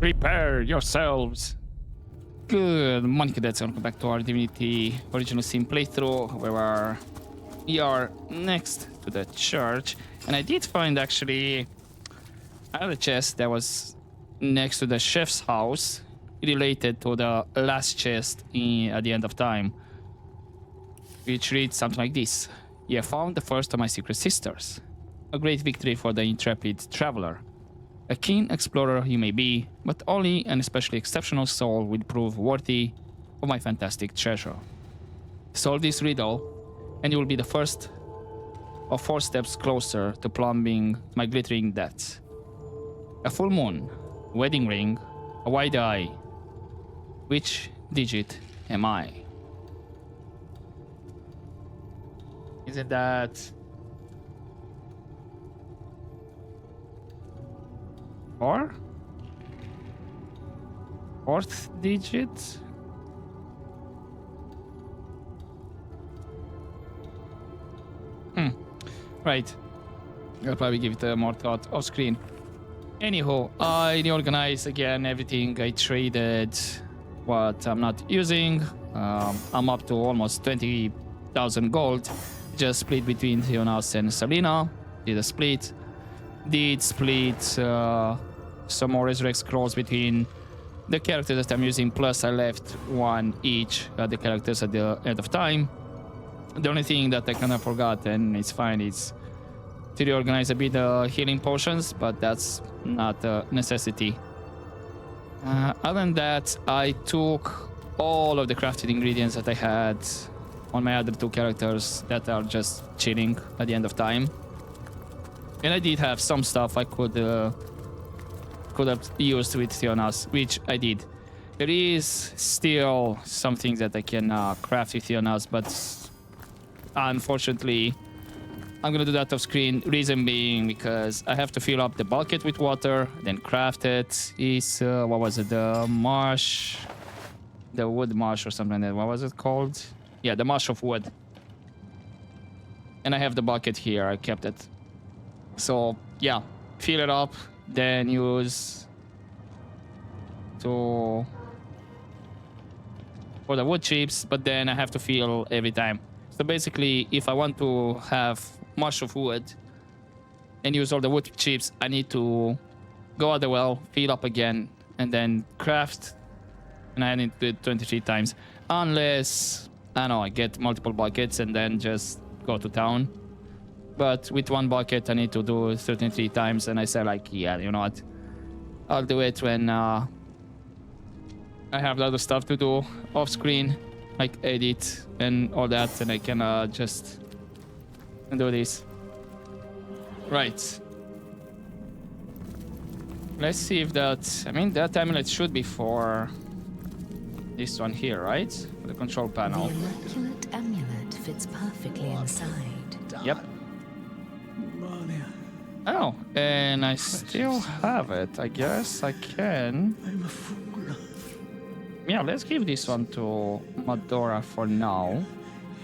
Prepare yourselves. Good morning, cadets. Welcome back to our Divinity original sim playthrough, where we are next to the church. And I did find actually another chest that was next to the chef's house, related to the last chest at the end of time, which reads something like this. You have found the first of my secret sisters. A great victory for the intrepid traveler. A keen explorer you may be, but only an especially exceptional soul will prove worthy of my fantastic treasure. Solve this riddle, and you will be the first of 4 steps closer to plumbing my glittering depths. A full moon, a wedding ring, a wide eye. Which digit am I? Isn't that... Four? 4th digit? Right. I'll probably give it more thought off screen. Anyhow, I reorganized again everything. I traded what I'm not using. I'm up to almost 20,000 gold. Just split between Theonas and Selena. Did a split. Did split some more resurrect scrolls between the characters that I'm using, plus I left one each the characters at the end of time. The only thing that I kind of forgot, and it's fine, is to reorganize a bit healing potions, but that's not a necessity. Other than that, I took all of the crafted ingredients that I had on my other 2 characters that are just chilling at the end of time. And I did have some stuff I could have used with Theonas, which I did. There is still some things that I can craft with Theonas, but unfortunately, I'm gonna do that off screen. Reason being because I have to fill up the bucket with water, then craft it. Is what was it? The marsh, the wood marsh or something like that. What was it called? Yeah, the marsh of wood. And I have the bucket here. I kept it. So yeah, fill it up, then use for the wood chips, but then I have to fill every time. So basically, if I want to have marsh of wood and use all the wood chips, I need to go out the well, fill up again, and then craft. And I need to do it 23 times, unless I don't know, I get multiple buckets and then just go to town. But with one bucket, I need to do 33 times, and I said, like, yeah, you know what? I'll do it when I have other stuff to do off screen, like edit and all that, and I can just do this. Right. Let's see if that... I mean, that amulet should be for this one here, right? For the control panel. The immaculate amulet fits perfectly inside. Yep. Oh, and I still have it. I guess I can. I'm a fool. Yeah, let's give this one to Madora for now,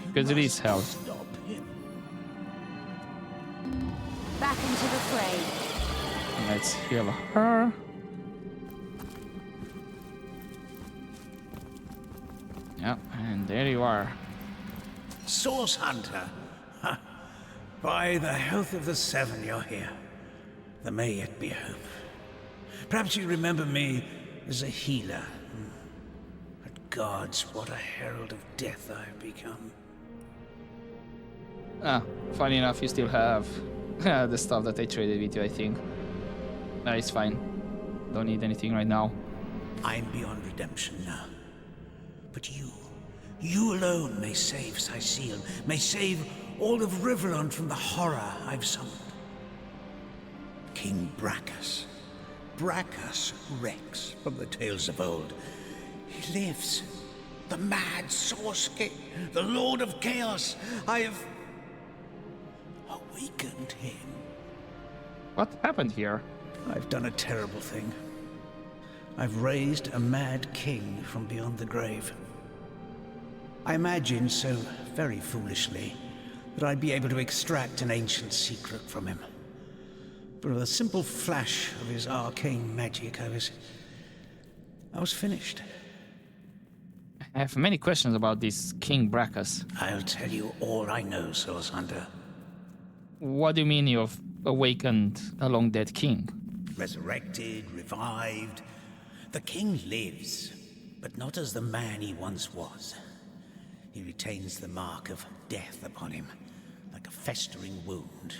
because it is health. Stop him. Back into the fray. Let's heal her. Yeah, and there you are. Source Hunter. Ha. By the health of the 7, you're here. There may yet be hope. Perhaps you remember me as a healer. But gods, what a herald of death I have become. Funny enough, you still have the stuff that I traded with you, I think. No, it's fine. Don't need anything right now. I'm beyond redemption now. But you alone may save Sicil, may save all of Riverland from the horror I've summoned. King Braccus. Braccus Rex from the tales of old. He lives. The mad Source King, the Lord of Chaos. I have awakened him. What happened here? I've done a terrible thing. I've raised a mad king from beyond the grave. I imagined so very foolishly that I'd be able to extract an ancient secret from him. But with a simple flash of his arcane magic, I was I was finished. I have many questions about this King Braccus. I'll tell you all I know, Source Hunter. What do you mean you've awakened a long-dead king? Resurrected, revived. The king lives, but not as the man he once was. He retains the mark of death upon him, like a festering wound.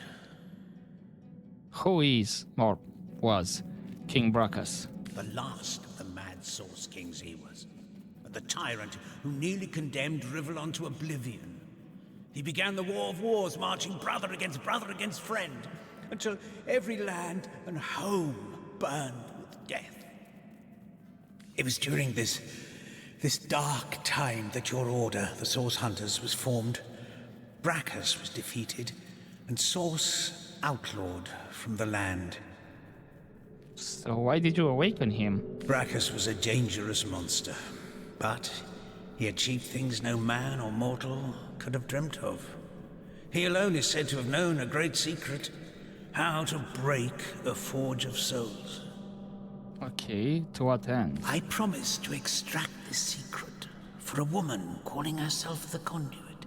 Who is, or was, King Braccus? The last of the mad Source Kings he was. The tyrant who nearly condemned Rivalon to oblivion. He began the War of Wars, marching brother against friend, until every land and home burned with death. It was during this dark time that your order, the Source Hunters, was formed. Braccus was defeated, and Source outlawed from the land. So why did you awaken him? Braccus was a dangerous monster, but he achieved things no man or mortal could have dreamt of. He alone is said to have known a great secret, how to break a forge of souls. Okay, to what end? I promised to extract this secret for a woman calling herself the Conduit.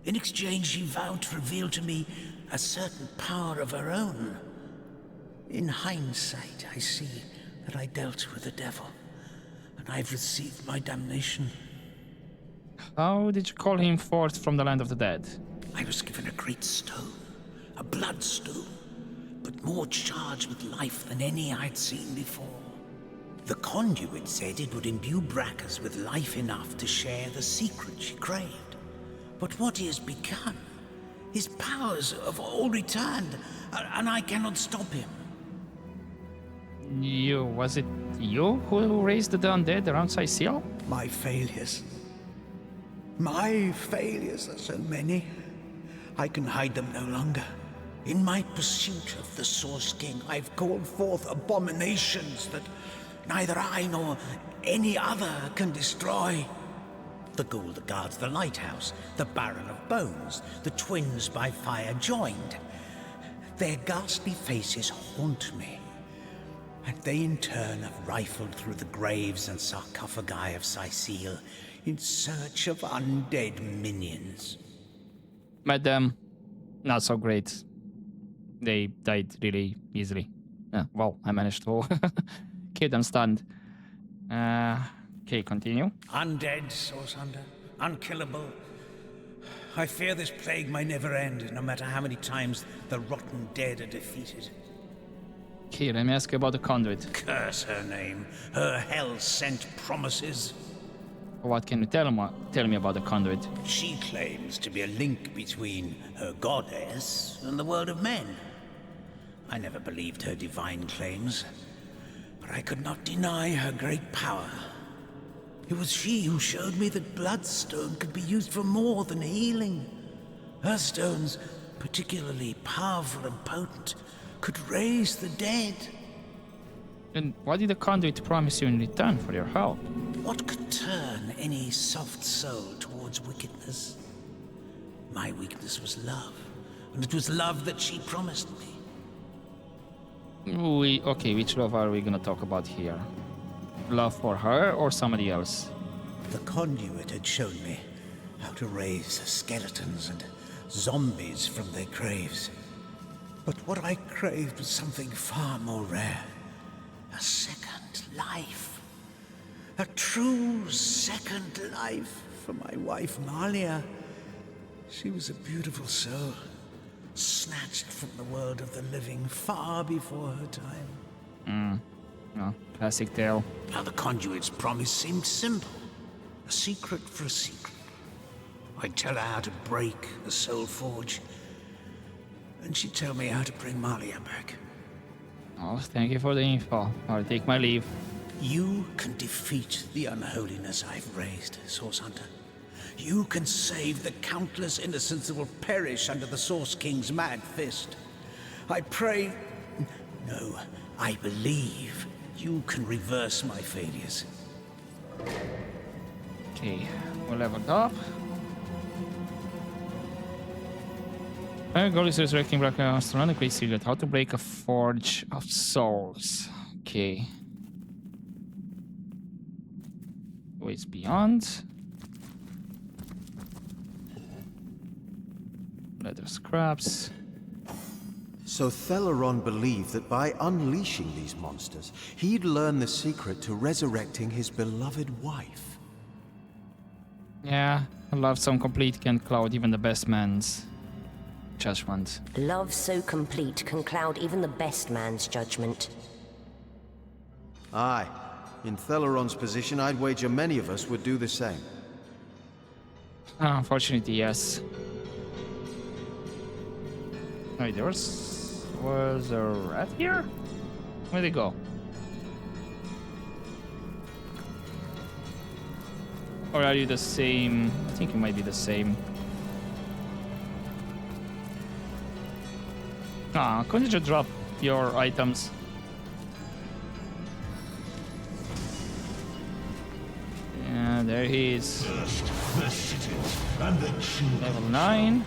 In exchange, she vowed to reveal to me a certain power of her own. In hindsight, I see that I dealt with the devil, and I've received my damnation. How did you call him forth from the land of the dead? I was given a great stone, a bloodstone, but more charged with life than any I'd seen before. The Conduit said it would imbue Braccus with life enough to share the secret she craved. But what he has begun, his powers have all returned, and I cannot stop him. Was it you who raised the undead around Sicil? My failures. My failures are so many, I can hide them no longer. In my pursuit of the Source King, I've called forth abominations that neither I nor any other can destroy. The ghoul that guards the lighthouse, the Baron of Bones, the twins by fire joined. Their ghastly faces haunt me, and they in turn have rifled through the graves and sarcophagi of Sicil in search of undead minions. Met them. Not so great. They died really easily. Well, I managed to keep them stunned. Okay, continue. Undead, Source Hunter. Unkillable. I fear this plague may never end, no matter how many times the rotten dead are defeated. Okay, let me ask you about the Conduit. Curse her name. Her hell-sent promises. What can you tell me about the Conduit? She claims to be a link between her goddess and the world of men. I never believed her divine claims, but I could not deny her great power. It was she who showed me that Bloodstone could be used for more than healing. Her stones, particularly powerful and potent, could raise the dead. And what did the Conduit promise you in return for your help? What could turn any soft soul towards wickedness? My weakness was love, and it was love that she promised me. Okay, which love are we gonna talk about here? Love for her or somebody else? The Conduit had shown me how to raise skeletons and zombies from their graves. But what I craved was something far more rare. A second life. A true second life for my wife, Malia. She was a beautiful soul, snatched from the world of the living far before her time. Oh, classic tale. Now the Conduit's promise seemed simple. A secret for a secret. I'd tell her how to break the soul forge, and she'd tell me how to bring Malia back. Oh, thank you for the info. I'll take my leave. You can defeat the unholiness I've raised, Source Hunter. You can save the countless innocents that will perish under the Source King's mad fist. I pray... No, I believe you can reverse my failures. Okay, we'll level up. My goal is resurrecting Braccus to learn a great secret, how to break a forge of souls. Okay. Ways beyond. Leather scraps. So Theleron believed that by unleashing these monsters, he'd learn the secret to resurrecting his beloved wife. Yeah, love so complete can cloud even the best man's judgment. Love so complete can cloud even the best man's judgment. Aye. In Theleron's position, I'd wager many of us would do the same. Unfortunately, yes. Wait, there was a rat here? Where'd it go? Or are you the same? I think you might be the same. Couldn't you just drop your items? Yeah, there he is. Level 9.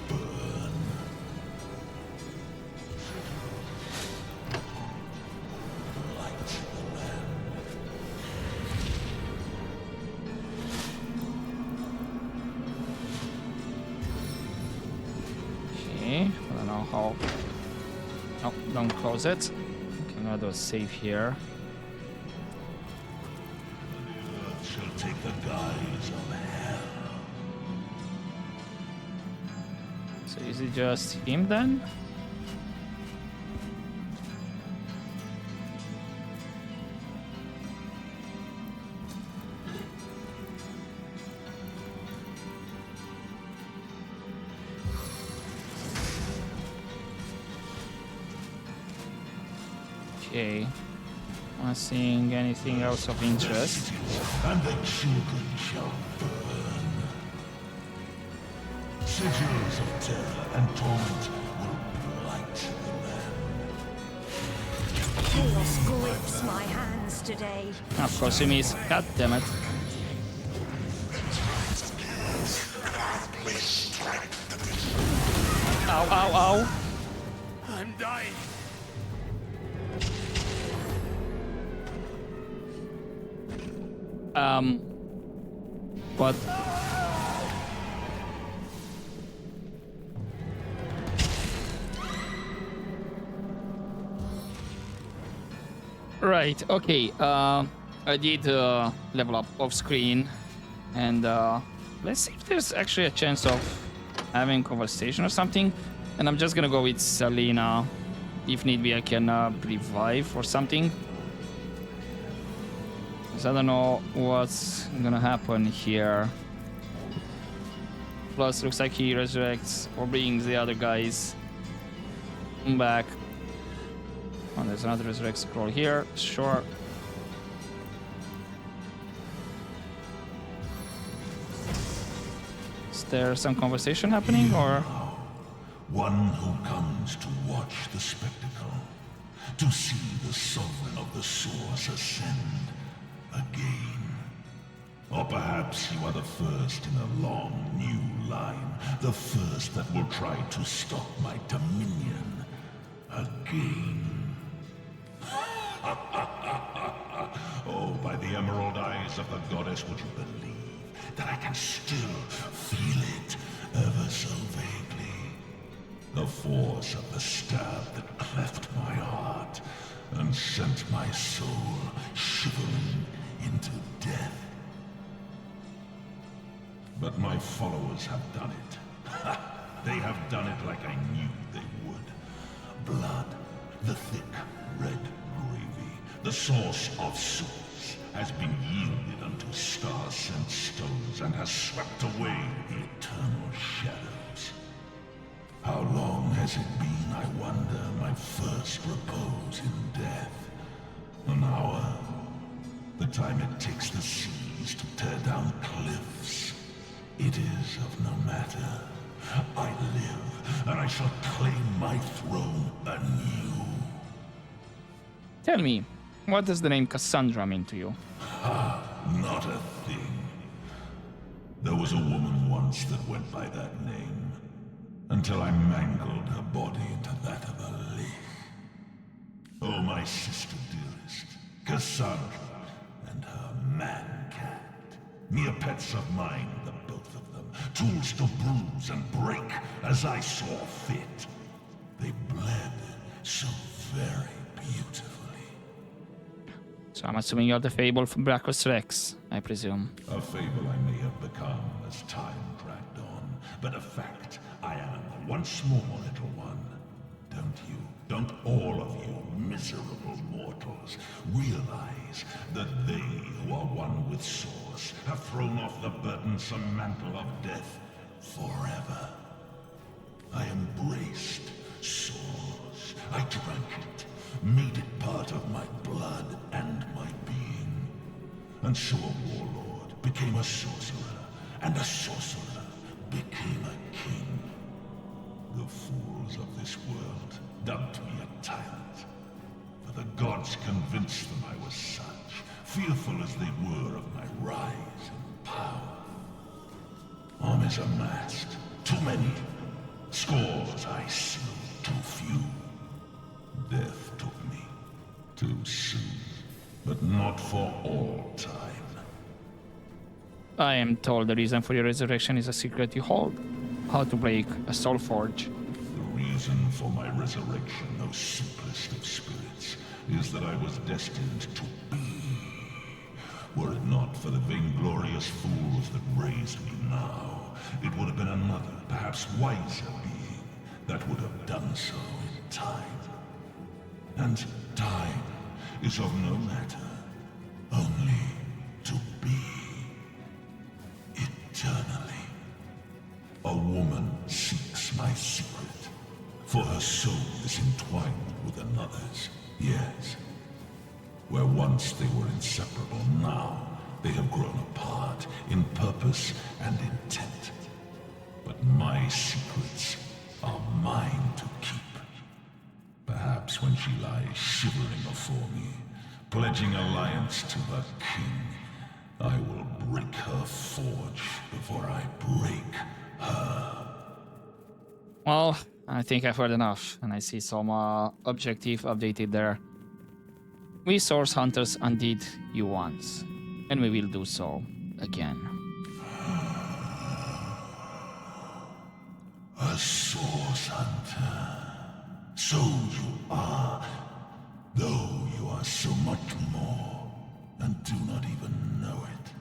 Okay, I don't know how. No, don't close it. Okay, I'm gonna do a save here. Shall take the guise of hell. So is it just him then? Okay. Not seeing anything else of interest. And the children shall burn. Sigils of terror and torment will blight the land. Chaos grips my hands today. Of course he missed. God damn it. Ow, ow, ow. I'm dying. What? Right, okay, I did level up off screen, and let's see if there's actually a chance of having conversation or something. And I'm just gonna go with Selena. If need be, I can revive or something. Because I don't know what's gonna happen here. Plus, looks like he resurrects or brings the other guys back. Oh, there's another resurrect scroll here. Sure. Is there some conversation happening, or? One who comes to watch the spectacle, to see the sovereign of the source ascend again. Or perhaps you are the first in a long new line, the first that will try to stop my dominion again. Oh, by the emerald eyes of the goddess, would you believe that I can still feel it ever so vaguely? The force of the stab that cleft my heart and sent my soul shivering into death. But my followers have done it. They have done it like I knew they would. Blood, the thick red gravy, the source of souls, has been yielded unto star-sent stones and has swept away the eternal shadows. How long has it been, I wonder, my first repose in death? An hour. The time it takes the seas to tear down cliffs. It is of no matter. I live, and I shall claim my throne anew. Tell me, what does the name Cassandra mean to you? Not a thing. There was a woman once that went by that name, until I mangled her body into that of a lich. Oh, my sister dearest, Cassandra, and her man-cat. Mere pets of mine, the both of them. Tools to bruise and break as I saw fit. They bled so very beautifully. So I'm assuming you're the fable from Braccus Rex, I presume. A fable I may have become as time dragged on, but a fact I am once more, little one. Don't you, don't all of you miserable mortals realize that they who are one with Source have thrown off the burdensome mantle of death forever? I embraced Source. I drank it, made it part of my blood and my being. And so a warlord became a sorcerer, and a sorcerer became a king. The fools of this world dubbed me a tyrant, for the gods convinced them I was such, fearful as they were of my rise in power. Armies amassed, too many. Scores I slew, too few. Death took me, too soon, but not for all time. I am told the reason for your resurrection is a secret you hold. How to break a soul forge. The reason for my resurrection, O simplest of spirits, is that I was destined to be. Were it not for the vainglorious fools that raised me now, it would have been another, perhaps wiser being that would have done so in time. And time is of no matter, only to be eternally. A woman seeks my secret, for her soul is entwined with another's, yes. Where once they were inseparable, now they have grown apart in purpose and intent. But my secrets are mine to keep. Perhaps when she lies shivering before me, pledging alliance to her king, I will break her forge before I break her. Well, I think I've heard enough, and I see some objective updated there. We source hunters undid you once, and we will do so again. A source hunter. So you are, though you are so much more, and do not even know it.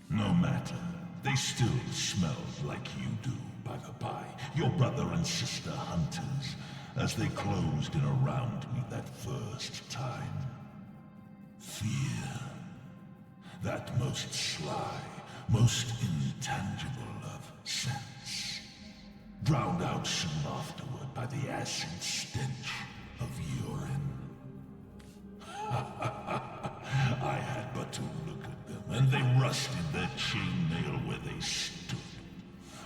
No matter, they still smelled like you do, by the by, your brother and sister hunters, as they closed in around me that first time. Fear. That most sly, most intangible of sense. Drowned out soon afterward by the acid stench of urine. I had but to look at them, and they rusted their chainmail where they stood.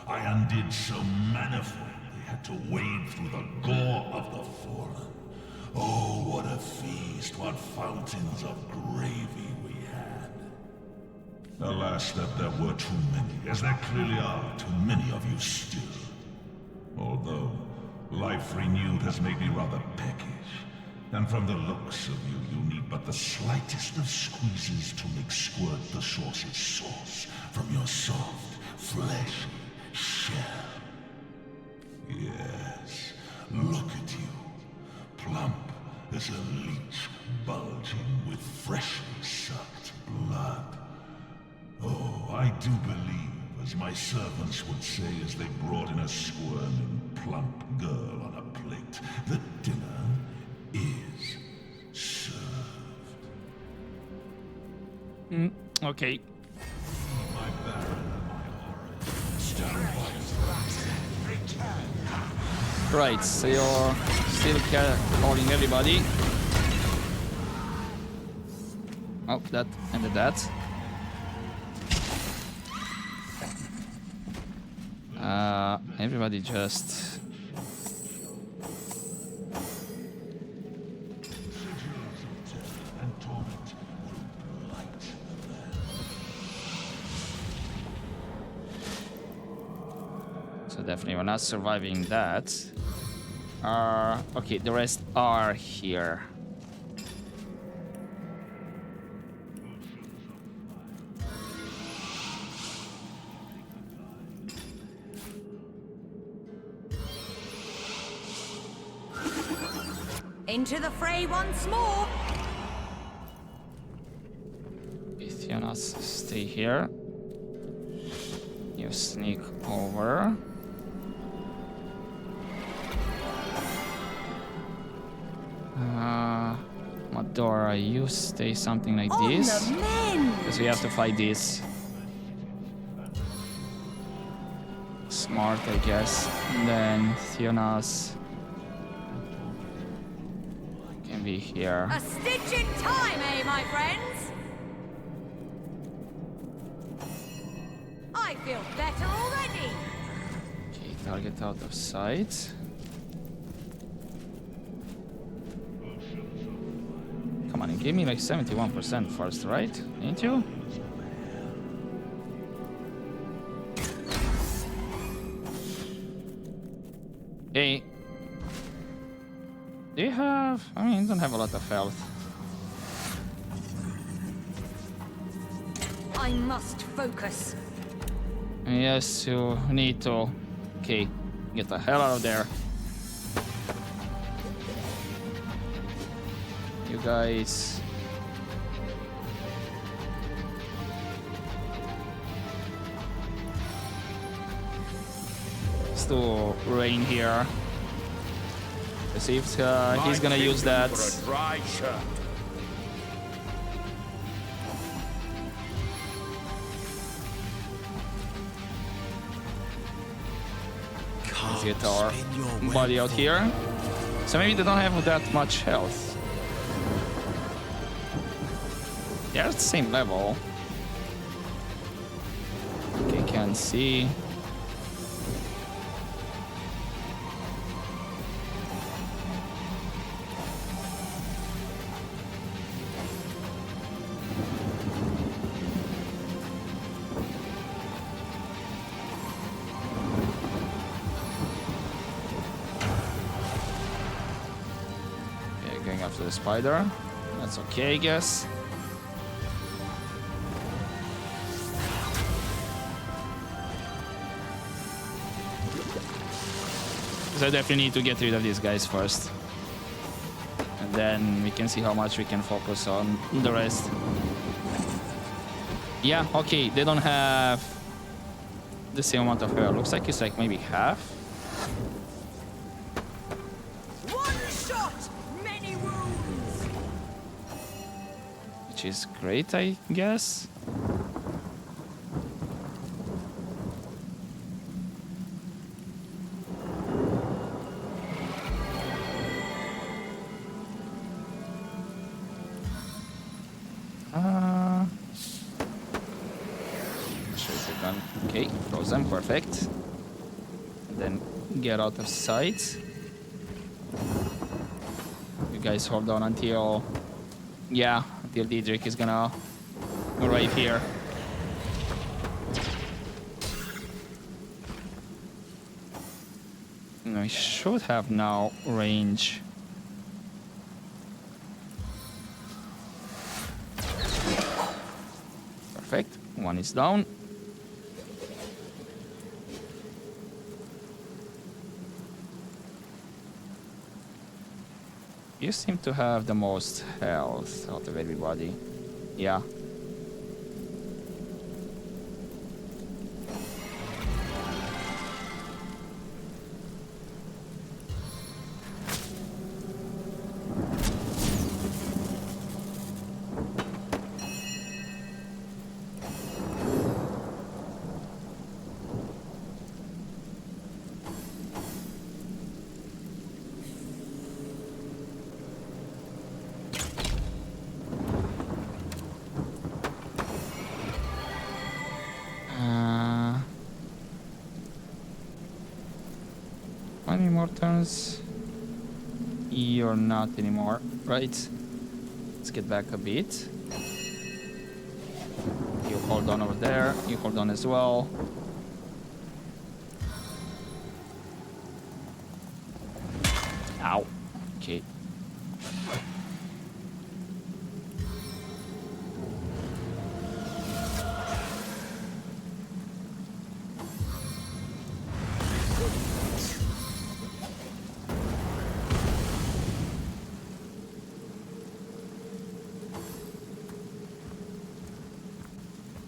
I undid so manifold they had to wade through the gore of the fallen. Oh, what a feast, what fountains of gravy we had. Alas, that there were too many, as there clearly are too many of you still. Although, life renewed has made me rather peckish, and from the looks of you, you need but the slightest of squeezes to make squirt the sauce's sauce from your soft, fleshy shell. Yes, look at you. Plump as a leech bulging with freshly sucked blood. Oh, I do believe, as my servants would say as they brought in a squirming, plump girl on a plate, that dinner is served. Okay. My baron, my horror, stand by. Right, so you're still calling everybody. Oh, that ended that. Everybody just... So definitely we're not surviving that. Okay, the rest are here. Into the fray once more. Jonas, stay here. You sneak over. Madora, you stay something like On this. the men. Because we have to fight this. Smart, I guess. And then Theonas can be here. A stitch in time, eh, my friends? I feel better already. Okay, target out of sight. Come on, you gave me like 71% first, right? Ain't you? Hey. Do you have... I mean, you don't have a lot of health. I must focus. Yes, you need to. Okay, get the hell out of there. You guys. Let's do rain here. Let's see if he's gonna use that. Let's get our body out here. So maybe they don't have that much health. They're at the same level. Okay, can see. Going after the spider. That's okay, I guess. So I definitely need to get rid of these guys first. And then we can see how much we can focus on the rest. Yeah, okay, they don't have the same amount of hair. Looks like it's like maybe half. Which is great, I guess. Shoot the gun. Okay, frozen, perfect. And then get out of sight. You guys hold on until... Yeah, until Diedrich is gonna arrive here. And I should have now range. Perfect. One is down. You seem to have the most health out of everybody. Yeah. How many more turns? You're not anymore, right? Let's get back a bit. You hold on over there. You hold on as well. Ow. Okay.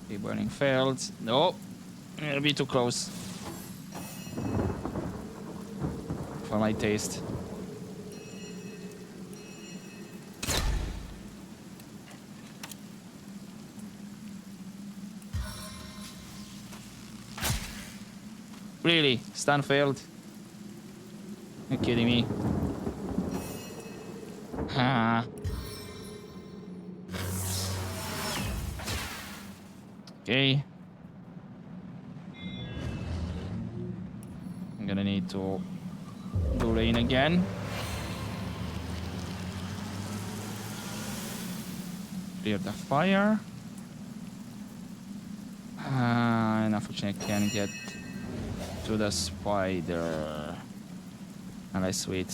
The burning failed. No. It'll be too close. For my taste. Really? Stun failed? You're kidding me. Ah. Okay. I'm gonna need to do rain again. Clear the fire. And unfortunately I can't get to the spider. Unless wait.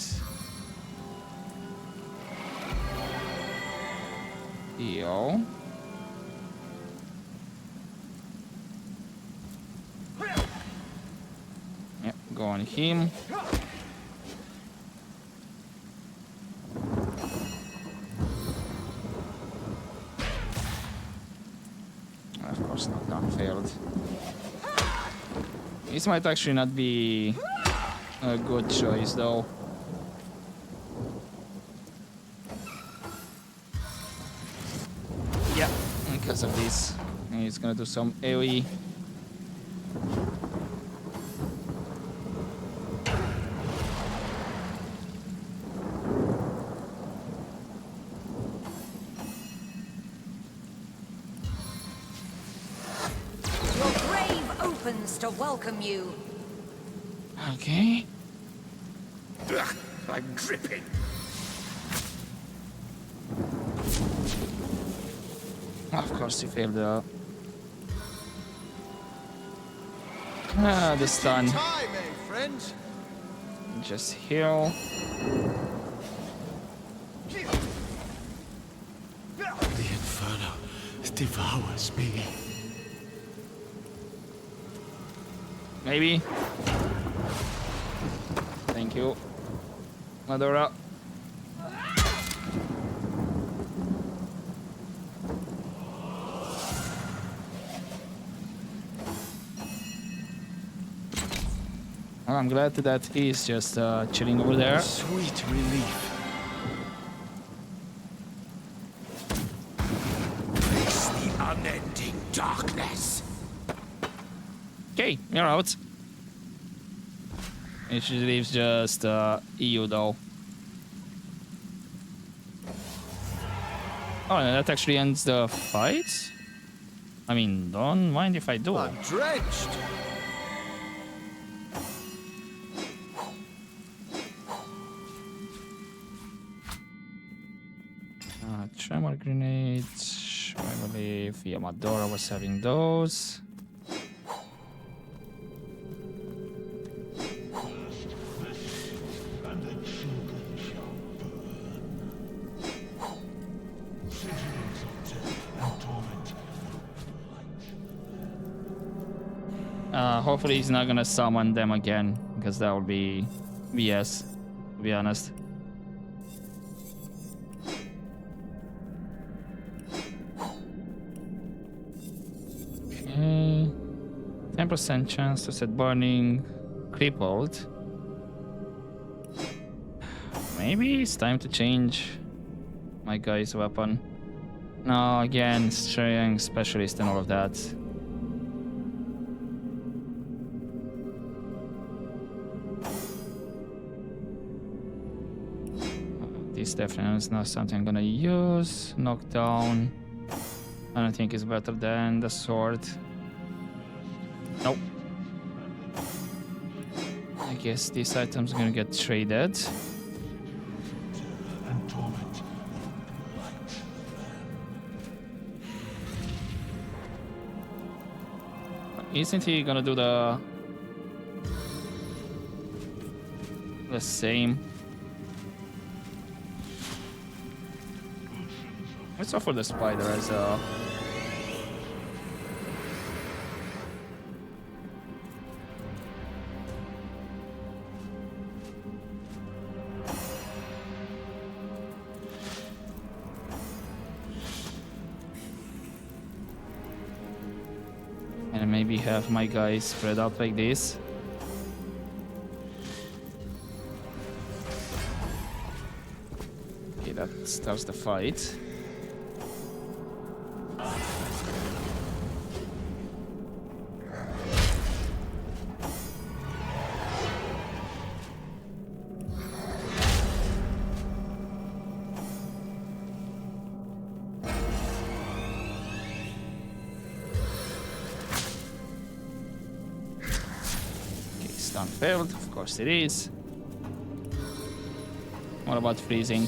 Yo. Yep, go on him. Of course not, gun failed. This might actually not be a good choice though. Yeah, because of this. He's gonna do some AoE. Your grave opens to welcome you. Okay. Ugh, I'm dripping. Of course he failed the stun. Time, eh, friends? Just heal. The inferno devours me. Maybe. Thank you, Madora. Well, I'm glad that he's just chilling over there. Sweet relief. Face the unending darkness. Okay, you're out. It leaves just EU though. Oh, and that actually ends the fight? I mean, don't mind if I do. I'm drenched. Tremor grenades. I believe Yamadora was having those. Hopefully he's not gonna summon them again, because that would be BS, to be honest. Okay. 10% chance to set burning crippled. Maybe it's time to change my guy's weapon. No, again, strength specialist and all of that. This definitely is not something I'm gonna use. Knockdown. I don't think it's better than the sword. Nope. I guess this item's gonna get traded. Isn't he gonna do the same? Let's offer the spider as a... maybe have my guys spread out like this. Okay, that starts the fight. Stun failed, of course it is. What about freezing?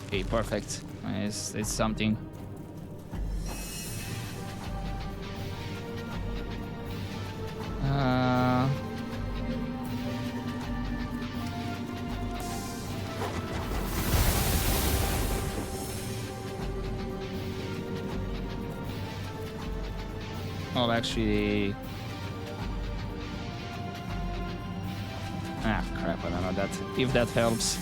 Okay, perfect. It's something. I'll actually... Ah, crap, I don't know that. If that helps.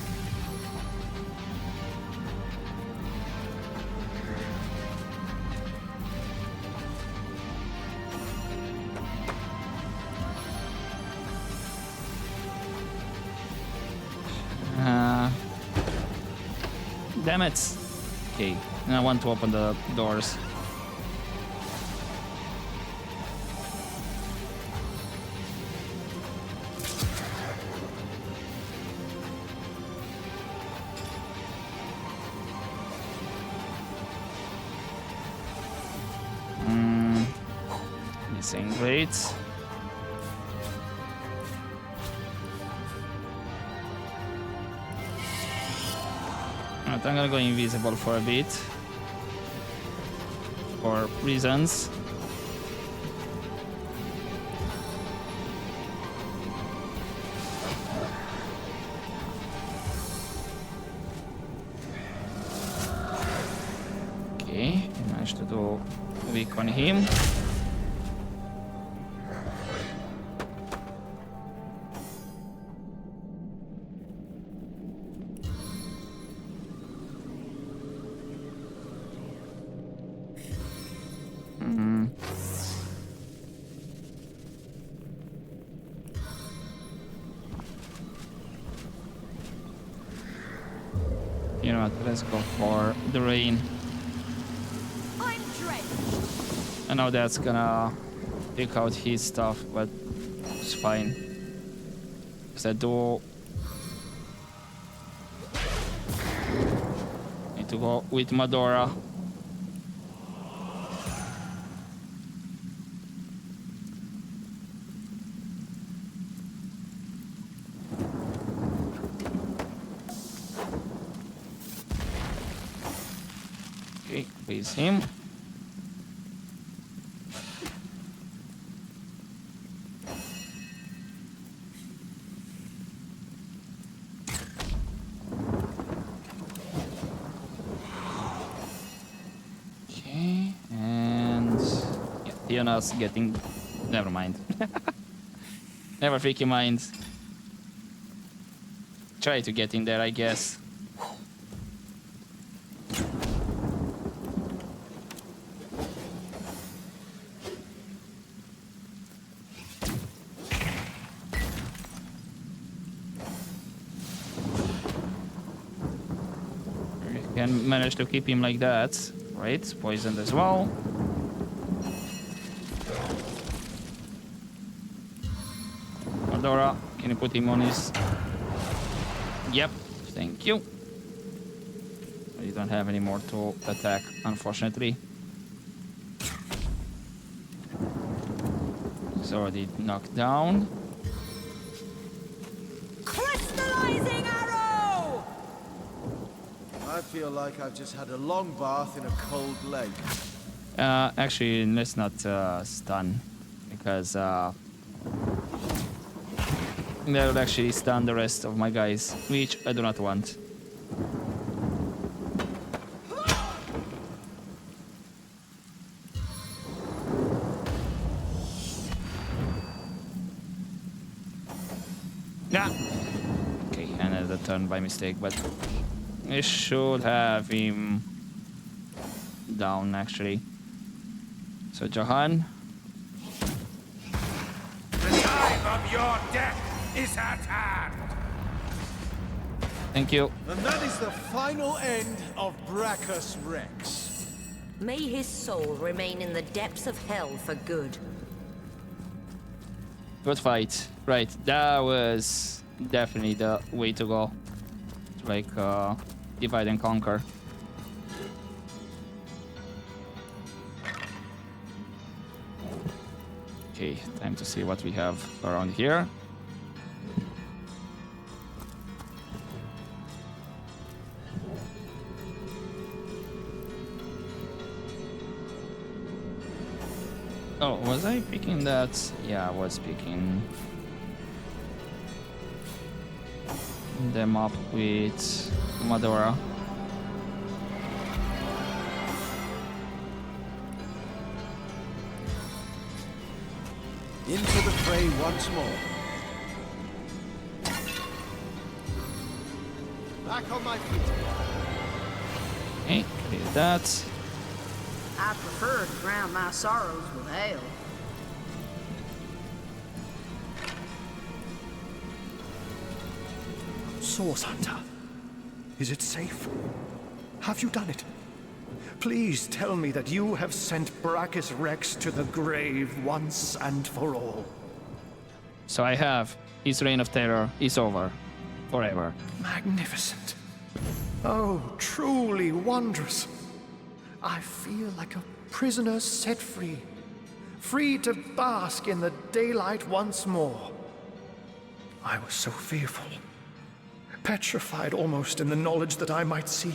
Damn it. Okay, and I want to open the doors. Missing great. Right, I'm gonna go invisible for a bit. For reasons. Okay, I managed to do weak on him. You know what, let's go for the rain. I'm drenched. I know that's gonna take out his stuff, but it's fine. Because I do need to go with Madora. Okay, please him. Okay, and yeah, Fiona's getting. Never mind. Never freaking mind. Try to get in there, I guess. Can manage to keep him like that, right? Poisoned as well. Madora, can you put him on his... Yep, thank you. You don't have any more to attack, unfortunately. He's already knocked down. Crystallizing arrow! I feel like I've just had a long bath in a cold lake. Actually, let's not stun, because that would actually stun the rest of my guys, which I do not want. Yeah. Okay, another turn by mistake, but I should have him down actually. So Jahan. The time of your death is at hand. Thank you. And that is the final end of Braccus Rex. May his soul remain in the depths of hell for good. Good fight. Right, that was definitely the way to go. Like, divide and conquer. Okay, time to see what we have around here. Oh, was I picking that? Yeah, I was picking them up with Madora. Into the fray once more. Back on my feet. Okay, clear that. I prefer to drown my sorrows with ale. Source Hunter, is it safe? Have you done it? Please tell me that you have sent Braccus Rex to the grave once and for all. So I have. His reign of terror is over. Forever. Magnificent. Oh, truly wondrous. I feel like a prisoner set free. Free to bask in the daylight once more. I was so fearful. Petrified almost in the knowledge that I might see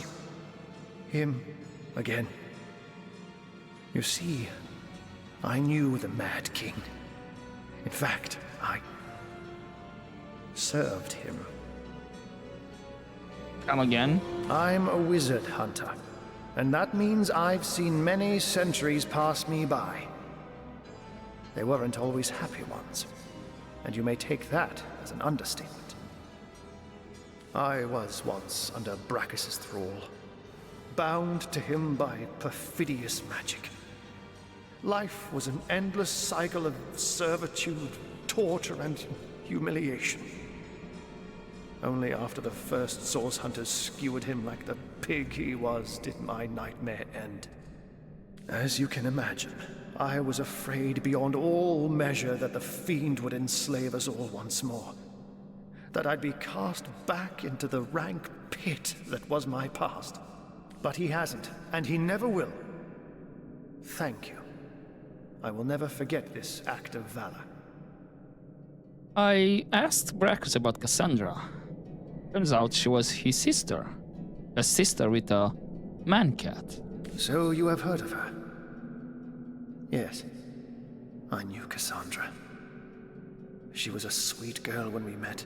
him again. You see, I knew the Mad King. In fact, I served him. Come again? I'm a wizard hunter, and that means I've seen many centuries pass me by. They weren't always happy ones, and you may take that as an understatement. I was once under Braccus's thrall, bound to him by perfidious magic. Life was an endless cycle of servitude, torture, and humiliation. Only after the first source hunters skewered him like the pig he was did my nightmare end. As you can imagine, I was afraid beyond all measure that the fiend would enslave us all once more. That I'd be cast back into the rank pit that was my past. But he hasn't, and he never will. Thank you. I will never forget this act of valor. I asked Braccus about Cassandra. Turns out she was his sister. A sister with a man-cat. So you have heard of her? Yes. I knew Cassandra. She was a sweet girl when we met.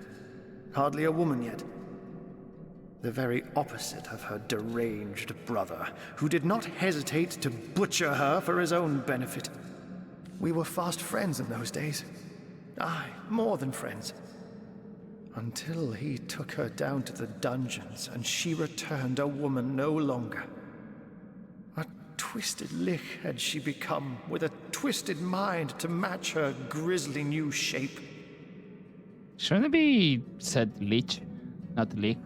Hardly a woman yet. The very opposite of her deranged brother, who did not hesitate to butcher her for his own benefit. We were fast friends in those days. Aye, more than friends. Until he took her down to the dungeons and she returned a woman no longer. A twisted lich had she become, with a twisted mind to match her grisly new shape. Shouldn't it be said lich, not lick?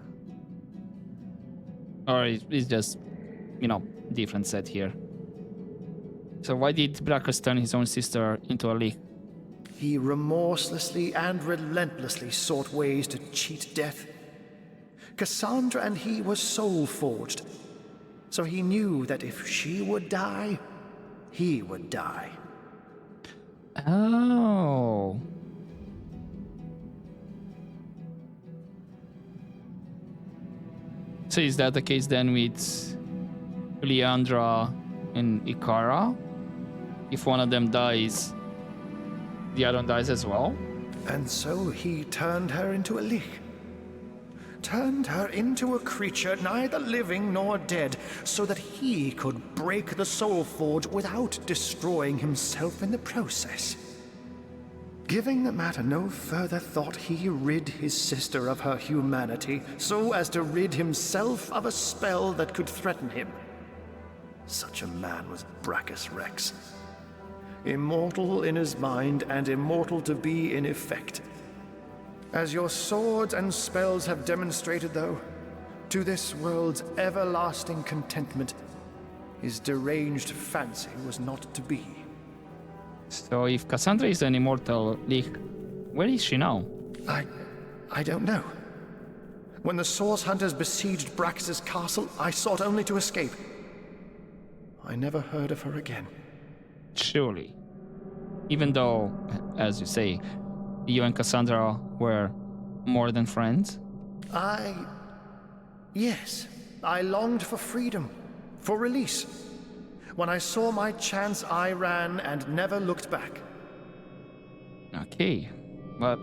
Or it's just, different set here. So why did Braccus turn his own sister into a lick? He remorselessly and relentlessly sought ways to cheat death. Cassandra and he were soul-forged, so he knew that if she would die, he would die. Oh. So is that the case then with Leandra and Ikara? If one of them dies, the other one dies as well? And so he turned her into a lich. Turned her into a creature neither living nor dead, so that he could break the soul forge without destroying himself in the process. Giving the matter no further thought, he rid his sister of her humanity, so as to rid himself of a spell that could threaten him. Such a man was Braccus Rex. immortal in his mind and immortal to be in effect. As your swords and spells have demonstrated, though, to this world's everlasting contentment, his deranged fancy was not to be. So if Cassandra is an immortal Lich, where is she now? I don't know. When the Source Hunters besieged Braccus's castle, I sought only to escape. I never heard of her again. Surely. Even though, as you say, you and Cassandra were more than friends? Yes. I longed for freedom, for release. When I saw my chance, I ran and never looked back. Okay. Well,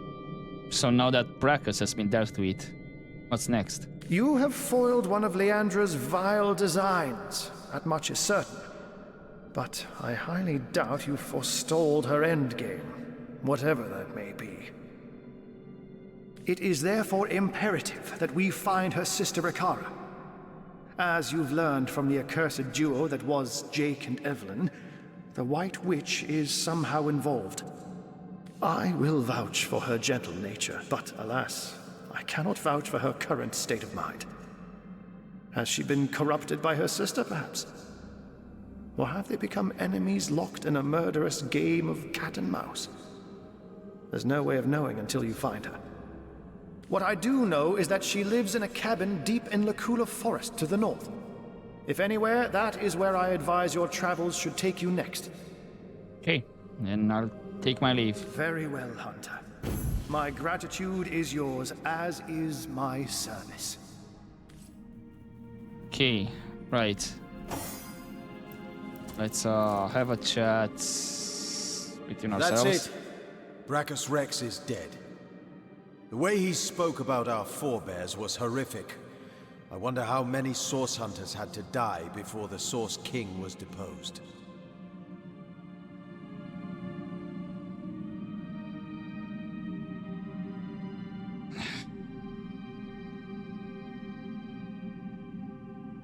so now that Braccus has been dealt with, what's next? You have foiled one of Leandra's vile designs. That much is certain. But I highly doubt you forestalled her endgame, whatever that may be. It is therefore imperative that we find her sister Ikara. As you've learned from the accursed duo that was Jake and Evelyn, the White Witch is somehow involved. I will vouch for her gentle nature, but alas, I cannot vouch for her current state of mind. Has she been corrupted by her sister, perhaps? Or have they become enemies locked in a murderous game of cat and mouse? There's no way of knowing until you find her. What I do know is that she lives in a cabin deep in Lacula Forest to the north. If anywhere, that is where I advise your travels should take you next. Okay, then I'll take my leave. Very well, Hunter. My gratitude is yours, as is my service. Okay, right. Let's have a chat between ourselves. That's it. Braccus Rex is dead. The way he spoke about our forebears was horrific. I wonder how many Source Hunters had to die before the Source King was deposed.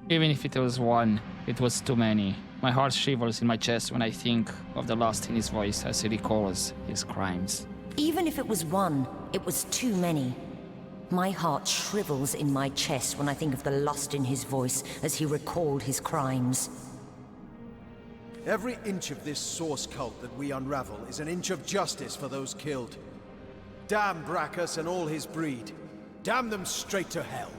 Even if it was one, it was too many. My heart shivers in my chest when I think of the lust in his voice as he recalls his crimes. Even if it was one, it was too many. My heart shrivels in my chest when I think of the lust in his voice as he recalled his crimes. Every inch of this Source cult that we unravel is an inch of justice for those killed. Damn Braccus and all his breed. Damn them straight to hell.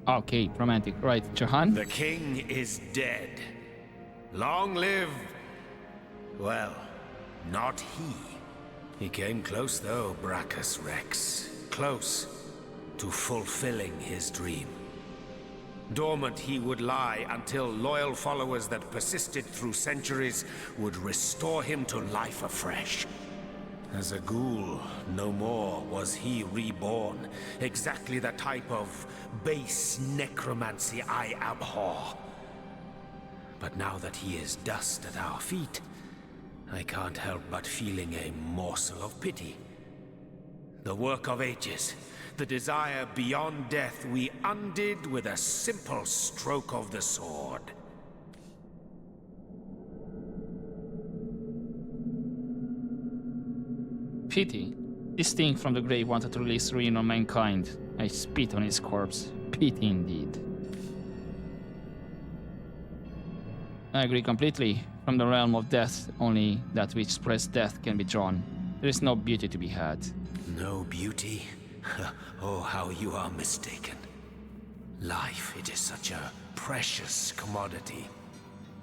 Okay, romantic. Right, Johan? The king is dead. Long live... well, not he. He came close though, Braccus Rex. Close to fulfilling his dream. Dormant he would lie until loyal followers that persisted through centuries would restore him to life afresh. As a ghoul, no more was he reborn. Exactly the type of base necromancy I abhor. But now that he is dust at our feet, I can't help but feeling a morsel of pity. The work of ages, the desire beyond death we undid with a simple stroke of the sword. Pity. This thing from the grave wanted to release ruin on mankind. I spit on his corpse. Pity indeed. I agree completely. From the realm of death, only that which spreads death can be drawn. There is no beauty to be had. No beauty? Oh, how you are mistaken. Life, it is such a precious commodity.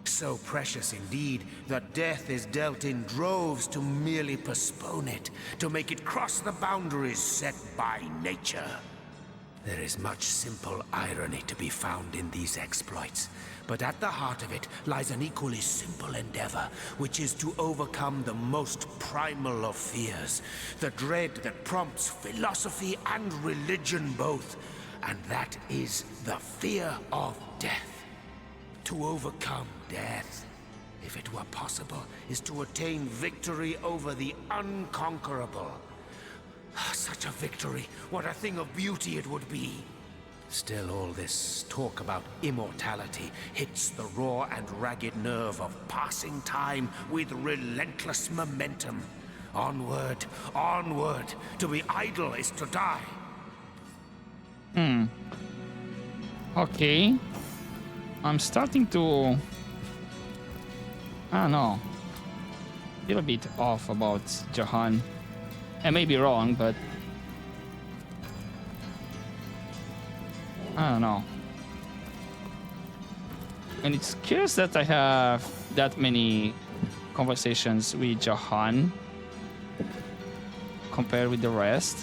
So precious indeed that death is dealt in droves to merely postpone it, to make it cross the boundaries set by nature. There is much simple irony to be found in these exploits, but at the heart of it lies an equally simple endeavor, which is to overcome the most primal of fears, the dread that prompts philosophy and religion both, and that is the fear of death. To overcome death, if it were possible, is to attain victory over the unconquerable. Such a victory, what a thing of beauty it would be. Still, all this talk about immortality hits the raw and ragged nerve of passing time with relentless momentum. Onward, onward. To be idle is to die. Okay. I'm starting to... I don't know. Feel a bit off about Jahan. I may be wrong, but... I don't know. And it's curious that I have that many conversations with Jahan compared with the rest.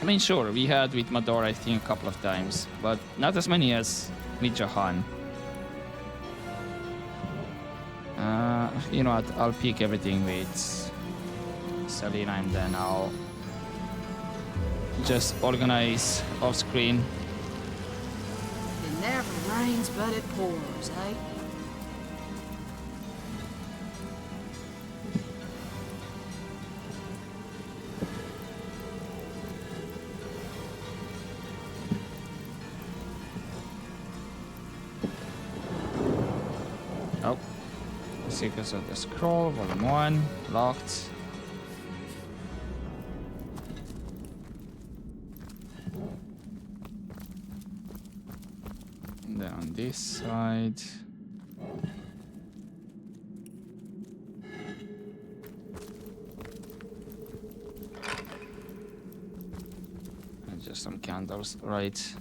I mean, sure, we had with Mador, I think, a couple of times, but not as many as with Jahan. You know what, I'll pick everything with Selena and then I'll just organize off screen. It never rains but it pours, eh? Oh, Seekers of the Scroll, Volume 1, locked. And then on this side. And just some candles, right?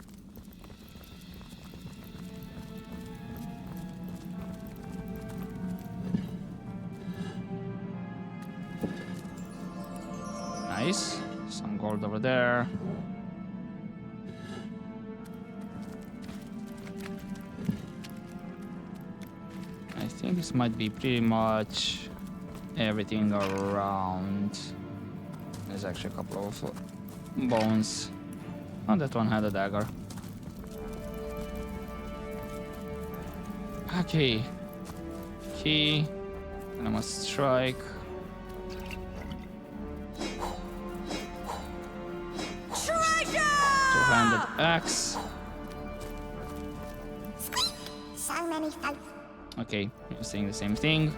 Nice. Some gold over there. I think this might be pretty much everything around. There's actually a couple of bones. Oh, that one had a dagger. Okay. Key. And I must strike. Two-handed axe. So many folks. Okay, you're saying the same thing.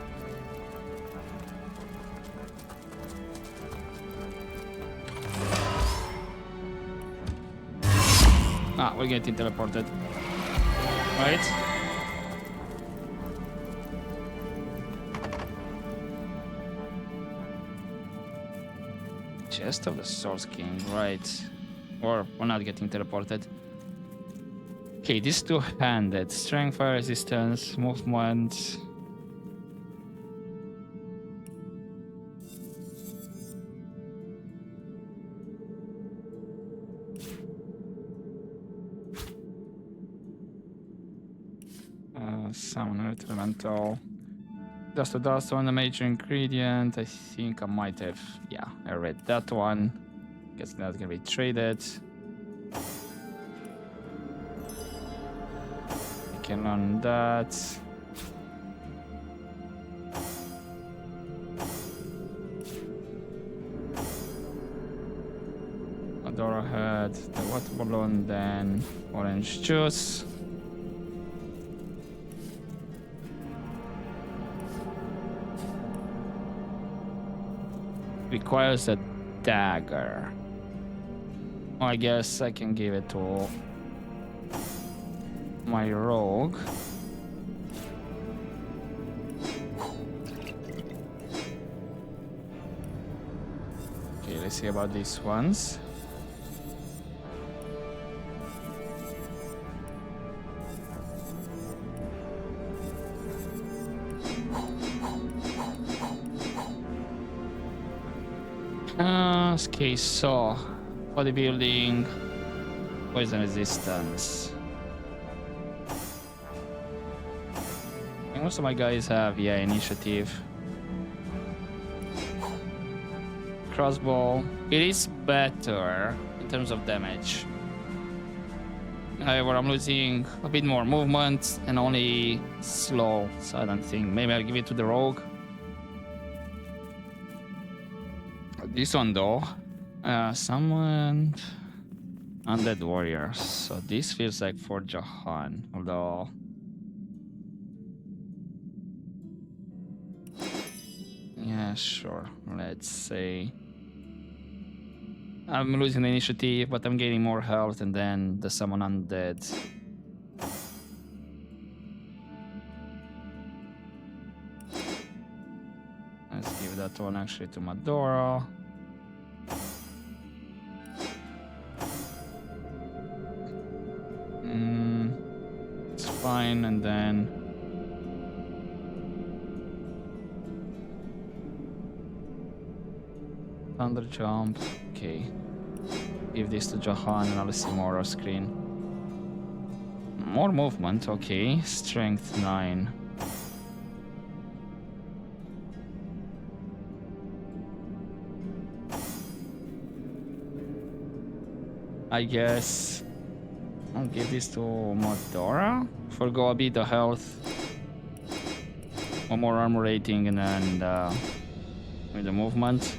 Ah, we're getting teleported. Right? Chest of the Source King, right. Or we're not getting teleported. Okay, this two-handed. Strength, fire resistance, movement. Summon Earth Elemental. Dust to dust on the major ingredient. I think I might have, yeah, I read that one. Guess that's gonna be traded. I can learn that. Adora had the water balloon, then orange juice. Requires a dagger. Oh, I guess I can give it to my rogue. Okay, let's see about these ones. Okay, so bodybuilding, poison resistance. And most of my guys have, yeah, initiative. Crossbow. It is better in terms of damage. However, I'm losing a bit more movement and only slow, so I don't think. Maybe I'll give it to the rogue. This one though, someone undead warriors. So this feels like for Jahan, although yeah, sure. Let's say I'm losing the initiative, but I'm gaining more health, and then the summon undead. Let's give that one actually to Madora. It's fine, and then Thunder Jump. Okay. Give this to Jahan and I'll see more off screen. More movement, okay. Strength 9. I guess I'll give this to Madora. Forgo a bit of health. One more armor rating and then with the movement.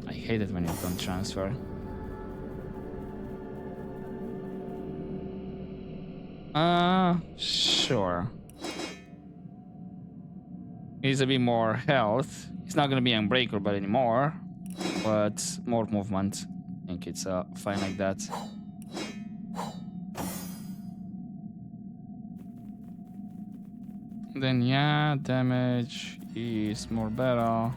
I hate it when you don't transfer. Sure. He's a bit more health. He's not gonna be unbreakable anymore, but more movement. I think it's fine like that. Then yeah, damage is more better.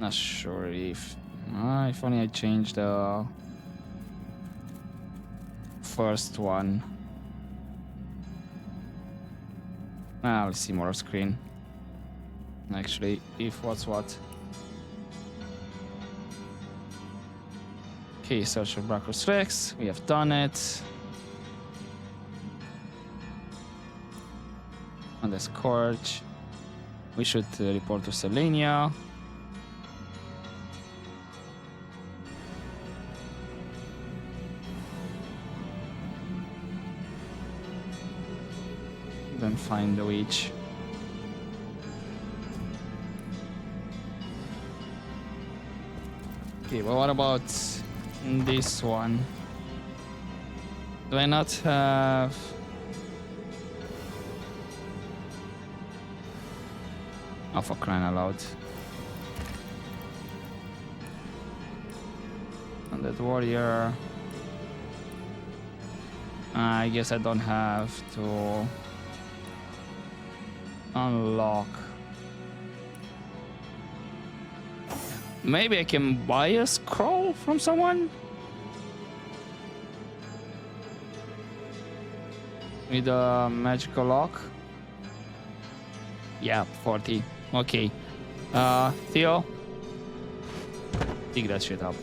Not sure if only I changed the first one. I'll see more off screen. Actually, if what's what. Okay, search for Braccus Rex. We have done it. And the Scourge. We should report to Selenia. Then find the witch. Okay, well, what about this one? Do I not have... Oh, for crying out loud. Undead warrior. I guess I don't have to unlock. Maybe I can buy a scroll from someone? With a magical lock? Yeah, 40. Okay. Theo? Dig that shit up.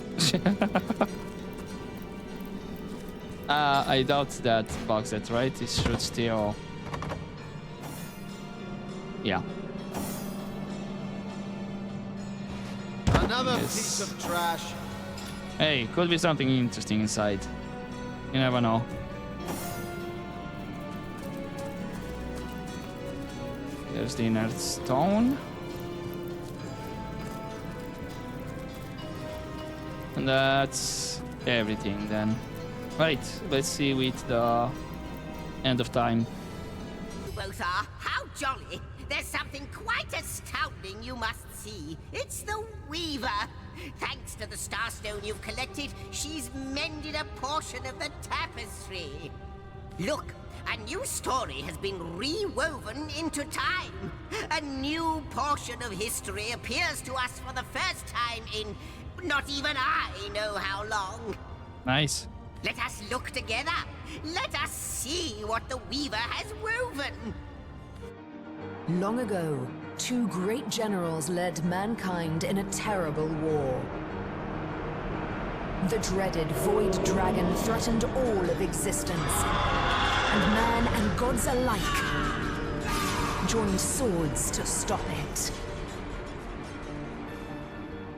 I doubt that bugs it, right? It should still... Yeah. Another piece of trash. Hey, could be something interesting inside. You never know. There's the inert stone. And that's everything then. Right, let's see with the end of time. You both are. How jolly. There's something quite astounding you must see. It's the Weaver. Thanks to the Starstone you've collected, she's mended a portion of the tapestry. Look, a new story has been rewoven into time. A new portion of history appears to us for the first time in not even I know how long. Nice. Let us look together. Let us see what the Weaver has woven. Long ago, two great generals led mankind in a terrible war. The dreaded Void Dragon threatened all of existence, and man and gods alike joined swords to stop it.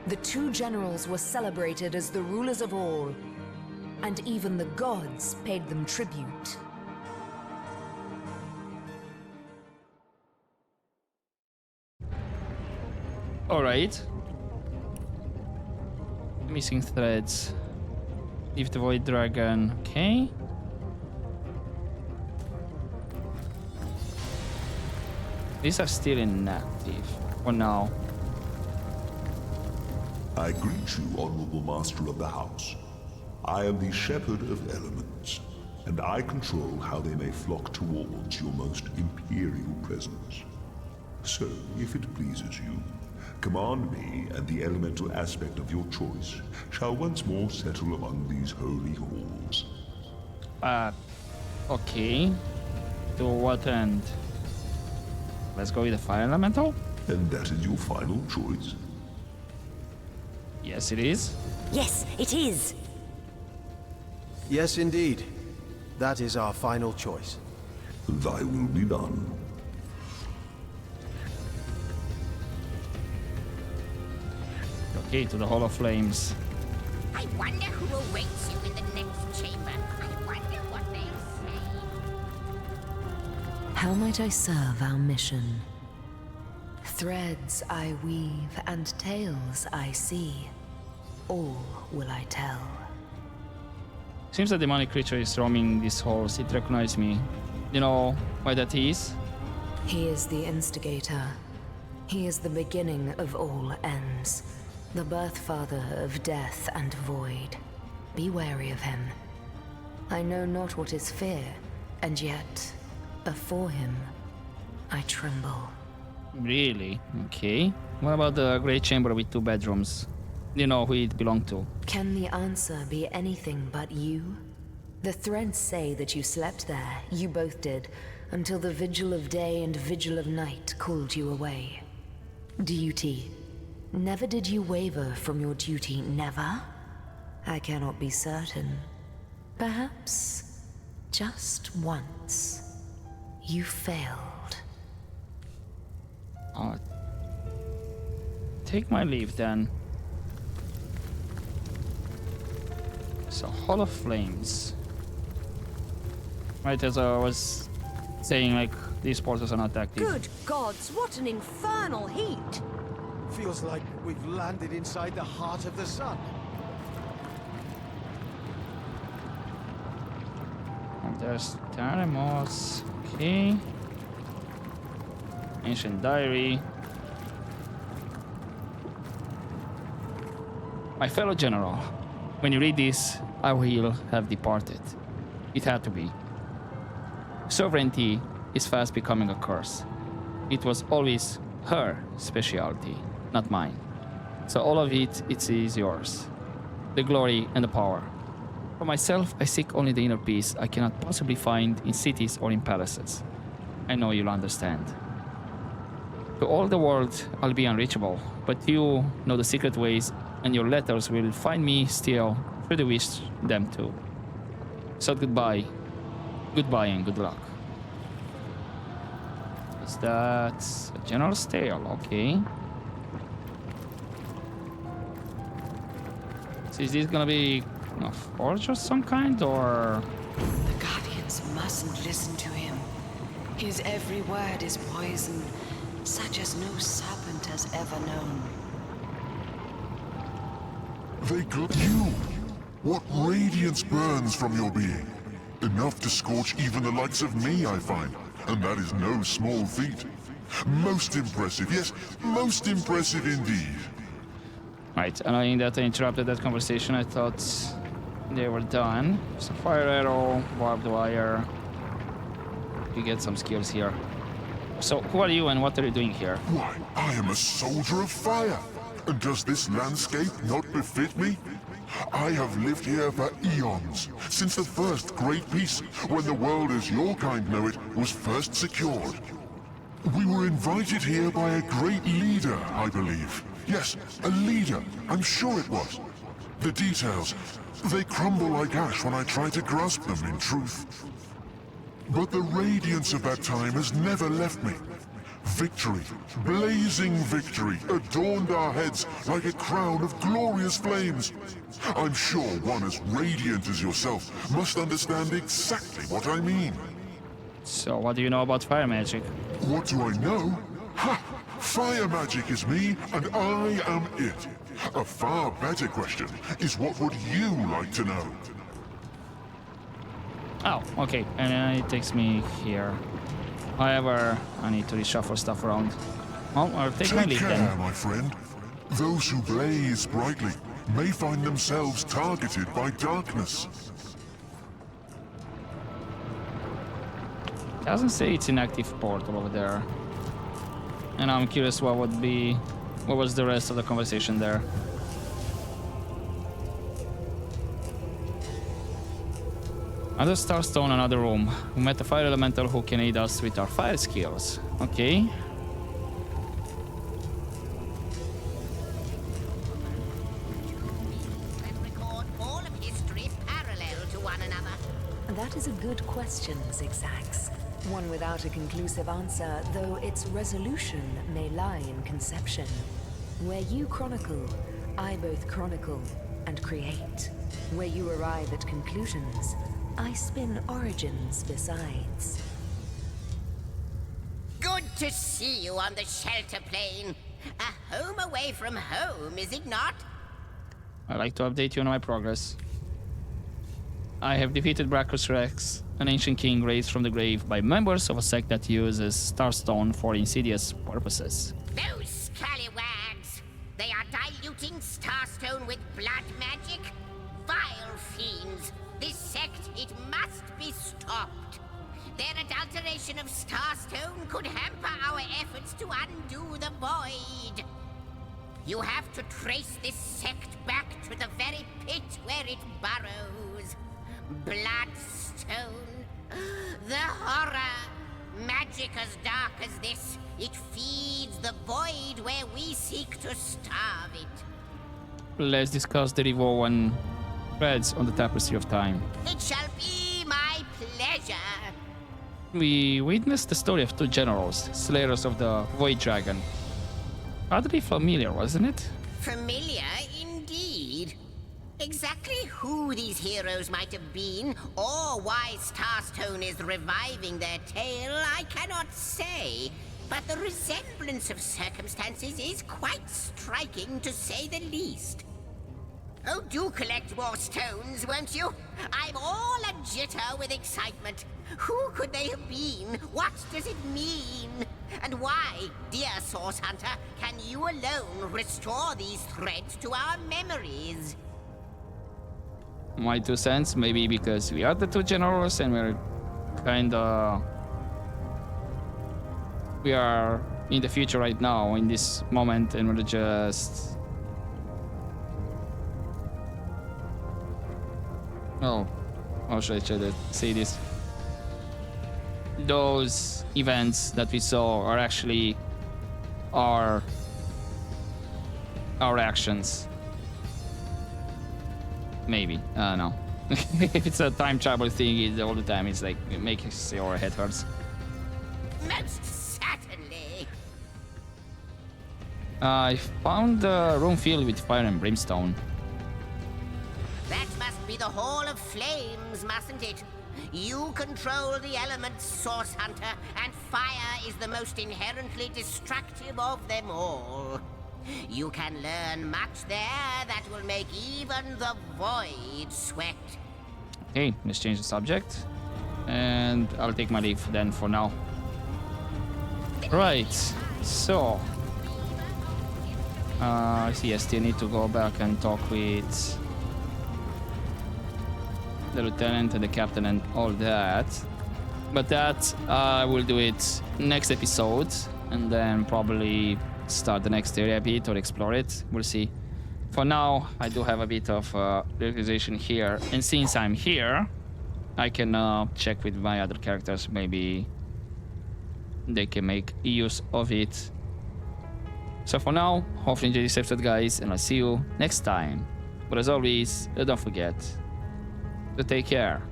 The two generals were celebrated as the rulers of all, and even the gods paid them tribute. Alright. Missing threads. Leave the void dragon. Okay. These are still inactive for now. I greet you, honorable master of the house. I am the shepherd of elements, and I control how they may flock towards your most imperial presence. So, if it pleases you, command me, and the elemental aspect of your choice shall once more settle among these holy halls. Okay. To what end? Let's go with the fire elemental? And that is your final choice? Yes, it is. Yes, it is. Yes, indeed. That is our final choice. Thy will be done. Okay, to the Hall of Flames. I wonder who awaits you in the next chamber. I wonder what they say. How might I serve our mission? Threads I weave and tales I see. All will I tell. Seems a demonic creature is roaming these halls. It recognized me. You know why that is? He is the instigator. He is the beginning of all ends. The birth father of death and void. Be wary of him. I know not what is fear, and yet, before him, I tremble. Really? Okay. What about the great chamber with 2 bedrooms? You know who it belonged to. Can the answer be anything but you? The threads say that you slept there, you both did, until the vigil of day and vigil of night called you away. Duty. Never did you waver from your duty, never? I cannot be certain. Perhaps, just once, you failed. Take my leave then. So, Hall of Flames. Right, as I was saying, like, these portals are not active. Good gods, what an infernal heat! Feels like we've landed inside the heart of the sun. And there's Taremos. Okay. Ancient Diary. My fellow general, when you read this, I will have departed. It had to be. Sovereignty is fast becoming a curse. It was always her specialty, not mine. So all of it is yours. The glory and the power. For myself, I seek only the inner peace I cannot possibly find in cities or in palaces. I know you'll understand. To all the world, I'll be unreachable, but you know the secret ways, and your letters will find me still, should you wish them to. So goodbye. Goodbye and good luck. Is that a general's tale? Okay. So is this gonna be a forge of some kind, or? The Guardians mustn't listen to him. His every word is poison, such as no serpent has ever known. They you! What radiance burns from your being? Enough to scorch even the likes of me, I find. And that is no small feat. Most impressive, yes, most impressive indeed. Right, annoying that I interrupted that conversation. I thought they were done. So fire arrow, barbed wire. You get some skills here. So who are you and what are you doing here? Why, I am a soldier of fire. And does this landscape not befit me? I have lived here for eons, since the first great peace, when the world as your kind know it, was first secured. We were invited here by a great leader, I believe. Yes, a leader, I'm sure it was. The details, they crumble like ash when I try to grasp them in truth. But the radiance of that time has never left me. Victory, blazing victory, adorned our heads like a crown of glorious flames. I'm sure one as radiant as yourself must understand exactly what I mean. So what do you know about fire magic? What do I know? Ha! Fire magic is me, and I am it. A far better question is what would you like to know? Oh, okay. And then it takes me here. However, I need to reshuffle stuff around. Well, I'll take my lead care, then. my friend. Those who blaze brightly may find themselves targeted by darkness. Doesn't say it's an active portal over there. And I'm curious what was the rest of the conversation there. Another starstone, another room. We met a fire elemental who can aid us with our fire skills. Okay. And record all of history parallel to one another. That is a good question, Zigzags. One without a conclusive answer, though its resolution may lie in conception. Where you chronicle, I both chronicle and create. Where you arrive at conclusions, I spin origins besides. Good to see you on the shelter plane. A home away from home, is it not? I'd like to update you on my progress. I have defeated Braccus Rex, an ancient king raised from the grave by members of a sect that uses Starstone for insidious purposes. Those scallywags! They are diluting Starstone with blood magic? Vile fiends! This sect, it must be stopped. Their adulteration of Starstone could hamper our efforts to undo the void. You have to trace this sect back to the very pit where it burrows. Bloodstone. The horror. Magic as dark as this. It feeds the void where we seek to starve it. Let's discuss the Rivoan threads on the tapestry of time. It shall be my pleasure. We witnessed the story of two generals, slayers of the Void Dragon. Oddly familiar, wasn't it? Familiar indeed. Exactly who these heroes might have been, or why Starstone is reviving their tale, I cannot say. But the resemblance of circumstances is quite striking, to say the least. Oh, do collect more stones, won't you? I'm all a jitter with excitement. Who could they have been? What does it mean? And why, dear Source Hunter, can you alone restore these threads to our memories? My 2 cents, maybe because we are the two generals and we're kinda... We are in the future right now, in this moment, and we're just... Oh, how should I say this? Those events that we saw are actually our actions. Maybe, I don't know. If it's a time travel thing, all the time it's like it makes your head hurts. Most certainly. I found a room filled with fire and brimstone. That must be the Hall of Flames, mustn't it? You control the elements, Source Hunter, and fire is the most inherently destructive of them all. You can learn much there that will make even the void sweat. Okay, let's change the subject. And I'll take my leave then for now. Right, so... I see, I still need to go back and talk with the lieutenant and the captain and all that. But that, I will do it next episode. And then probably start the next area a bit or explore it. We'll see. For now, I do have a bit of realization here. And since I'm here, I can check with my other characters. Maybe they can make use of it. So for now, hopefully enjoy this episode, guys, and I'll see you next time. But as always, don't forget to take care.